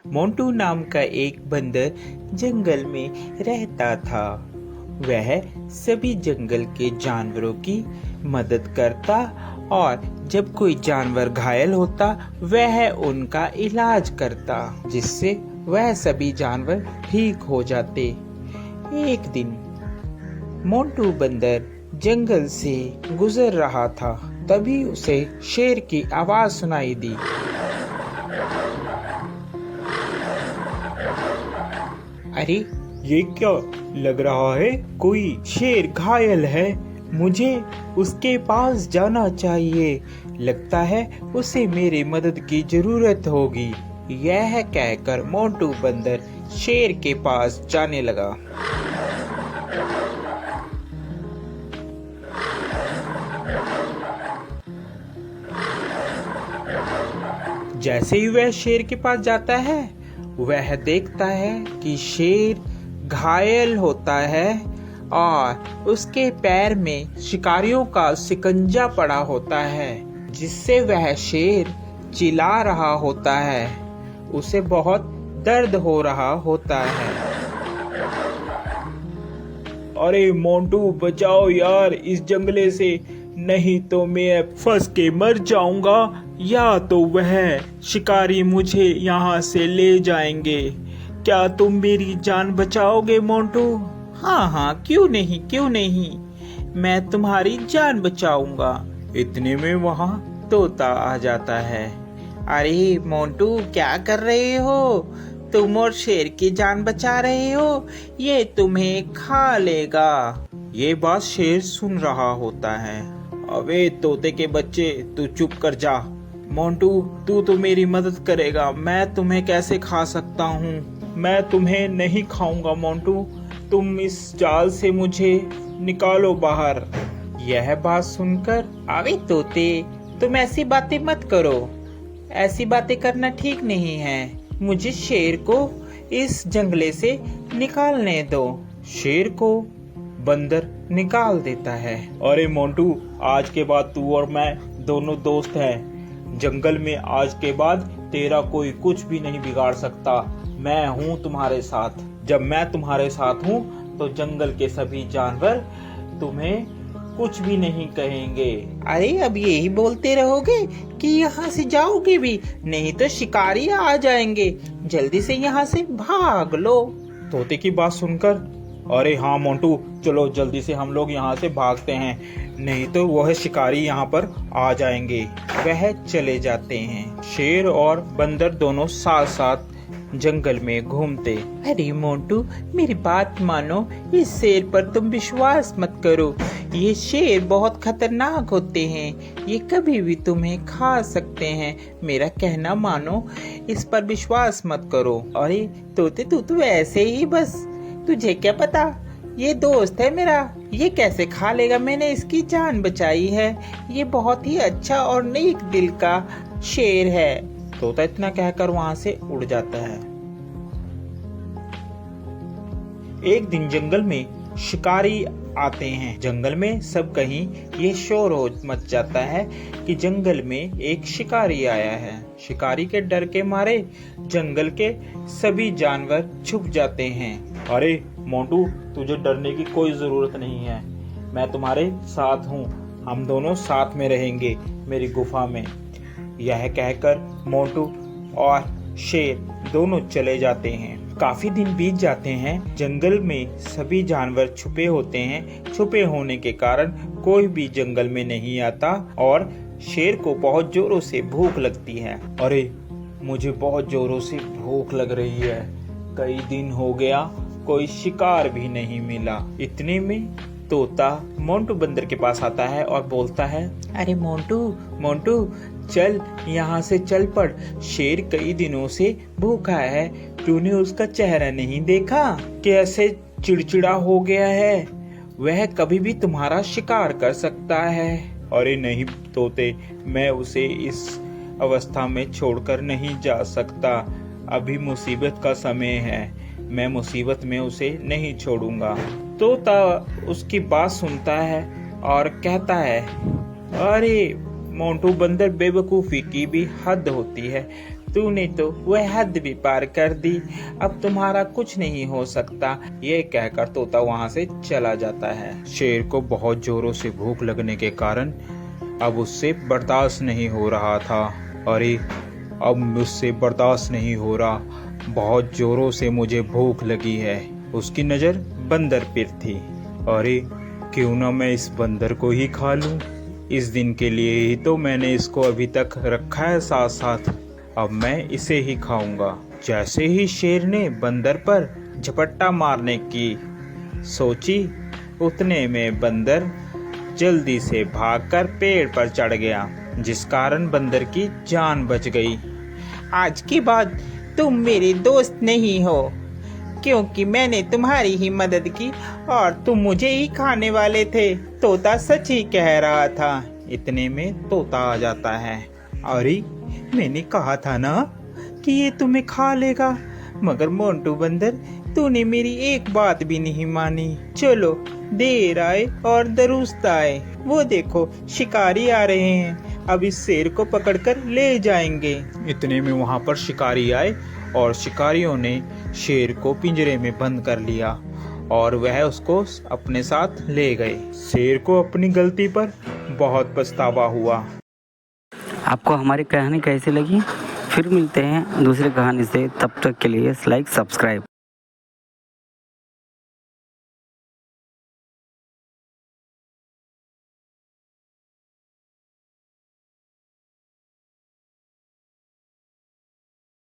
मोंटू नाम का एक बंदर जंगल में रहता था। वह सभी जंगल के जानवरों की मदद करता और जब कोई जानवर घायल होता वह उनका इलाज करता, जिससे वह सभी जानवर ठीक हो जाते। एक दिन मोंटू बंदर जंगल से गुजर रहा था, तभी उसे शेर की आवाज सुनाई दी। अरे ये क्या लग रहा है, कोई शेर घायल है, मुझे उसके पास जाना चाहिए, लगता है उसे मेरी मदद की जरूरत होगी। यह कहकर मोंटू बंदर शेर के पास जाने लगा। जैसे ही वह शेर के पास जाता है वह देखता है कि शेर घायल होता है और उसके पैर में शिकारियों का शिकंजा पड़ा होता है, जिससे वह शेर चिल्ला रहा होता है। उसे बहुत दर्द हो रहा होता है। अरे मोंटू बचाओ यार इस जंगले से, नहीं तो मैं फंस के मर जाऊंगा या तो वह शिकारी मुझे यहाँ से ले जाएंगे। क्या तुम मेरी जान बचाओगे मोंटू? हाँ, क्यों नहीं, मैं तुम्हारी जान बचाऊंगा। इतने में वहाँ तोता आ जाता है। अरे मोंटू क्या कर रहे हो? तुम और शेर की जान बचा रहे हो, ये तुम्हें खा लेगा। ये बात शेर सुन रहा होता है। अबे तोते के बच्चे, तू चुप कर जा। मोंटू तू तो मेरी मदद करेगा, मैं तुम्हें कैसे खा सकता हूँ? मैं तुम्हें नहीं खाऊंगा मोंटू, तुम इस जाल से मुझे निकालो बाहर। यह बात सुनकर, अबे तोते तुम ऐसी बातें मत करो, ऐसी बातें करना ठीक नहीं है। मुझे शेर को इस जंगले से निकालने दो। शेर को बंदर निकाल देता है। अरे मोंटू, आज के बाद तू और मैं दोनों दोस्त हैं। जंगल में आज के बाद तेरा कोई कुछ भी नहीं बिगाड़ सकता। मैं हूँ तुम्हारे साथ। जब मैं तुम्हारे साथ हूँ तो जंगल के सभी जानवर तुम्हें कुछ भी नहीं कहेंगे। अरे अब यही बोलते रहोगे कि यहाँ से जाओगे भी, नहीं तो शिकारी आ जाएंगे। जल्दी से यहाँ से भाग लो। तोते की बात सुनकर, अरे हाँ मोंटू, चलो जल्दी से हम लोग यहाँ से भागते हैं, नहीं तो वह शिकारी यहाँ पर आ जाएंगे। वह चले जाते हैं। शेर और बंदर दोनों साथ साथ जंगल में घूमते। अरे मोंटू मेरी बात मानो, इस शेर पर तुम विश्वास मत करो। ये शेर बहुत खतरनाक होते हैं, ये कभी भी तुम्हें खा सकते हैं। मेरा कहना मानो, इस पर विश्वास मत करो। अरे तोते तू तो ऐसे ही बस, तुझे क्या पता, ये दोस्त है मेरा, ये कैसे खा लेगा, मैंने इसकी जान बचाई है। ये बहुत ही अच्छा और नेक दिल का शेर है। तोता इतना कहकर वहाँ से उड़ जाता है। एक दिन जंगल में शिकारी आते हैं। जंगल में सब कहीं ये शोर हो मच जाता है कि जंगल में एक शिकारी आया है। शिकारी के डर के मारे जंगल के सभी जानवर छुप जाते हैं। अरे मोंटू, तुझे डरने की कोई जरूरत नहीं है, मैं तुम्हारे साथ हूँ, हम दोनों साथ में रहेंगे मेरी गुफा में। यह कहकर मोंटू और शेर दोनों चले जाते हैं। काफी दिन बीत जाते हैं। जंगल में सभी जानवर छुपे होते हैं। छुपे होने के कारण कोई भी जंगल में नहीं आता और शेर को बहुत जोरों से भूख लगती है। अरे मुझे बहुत जोरों से भूख लग रही है, कई दिन हो गया कोई शिकार भी नहीं मिला। इतने में तोता मोंटू बंदर के पास आता है और बोलता है, अरे मोंटू चल यहाँ से चल पड़, शेर कई दिनों से भूखा है, तूने उसका चेहरा नहीं देखा, कैसे चिड़चिड़ा हो गया है, वह कभी भी तुम्हारा शिकार कर सकता है। अरे नहीं तोते, मैं उसे इस अवस्था में छोड़कर नहीं जा सकता, अभी मुसीबत का समय है, मैं मुसीबत में उसे नहीं छोड़ूंगा। तोता उसकी बात सुनता है और कहता है, अरे मोंटू बंदर, बेवकूफी की भी हद होती है, तूने तो वह हद भी पार कर दी, अब तुम्हारा कुछ नहीं हो सकता। ये कहकर तोता वहाँ से चला जाता है। शेर को बहुत जोरों से भूख लगने के कारण अब उससे बर्दाश्त नहीं हो रहा था। अरे अब मुझसे बर्दाश्त नहीं हो रहा, बहुत जोरों से मुझे भूख लगी है। उसकी नज़र बंदर पर थी। अरे क्यों ना मैं इस बंदर को ही खा लूं। इस दिन के लिए ही तो मैंने इसको अभी तक रखा है साथ साथ, अब मैं इसे ही खाऊंगा। जैसे ही शेर ने बंदर पर झपट्टा मारने की सोची, उतने में बंदर जल्दी से भागकर पेड़ पर चढ़ गया, जिस कारण बंदर की जान बच गई। आज के बाद तुम मेरे दोस्त नहीं हो, क्योंकि मैंने तुम्हारी ही मदद की और तुम मुझे ही खाने वाले थे। तोता सच ही कह रहा था। इतने में तोता आ जाता है। अरे मैंने कहा था ना कि ये तुम्हें खा लेगा, मगर मोंटू बंदर, तूने मेरी एक बात भी नहीं मानी। चलो, देर आए और दुरुस्त आए। वो देखो, शिकारी आ रहे हैं, अब इस शेर को पकड़कर ले जाएंगे। इतने में वहां पर शिकारी आए और शिकारियों ने शेर को पिंजरे में बंद कर लिया और वह उसको अपने साथ ले गए। शेर को अपनी गलती पर बहुत पछतावा हुआ। आपको हमारी कहानी कैसी लगी? फिर मिलते हैं दूसरी कहानी से, तब तक के लिए लाइक सब्सक्राइब।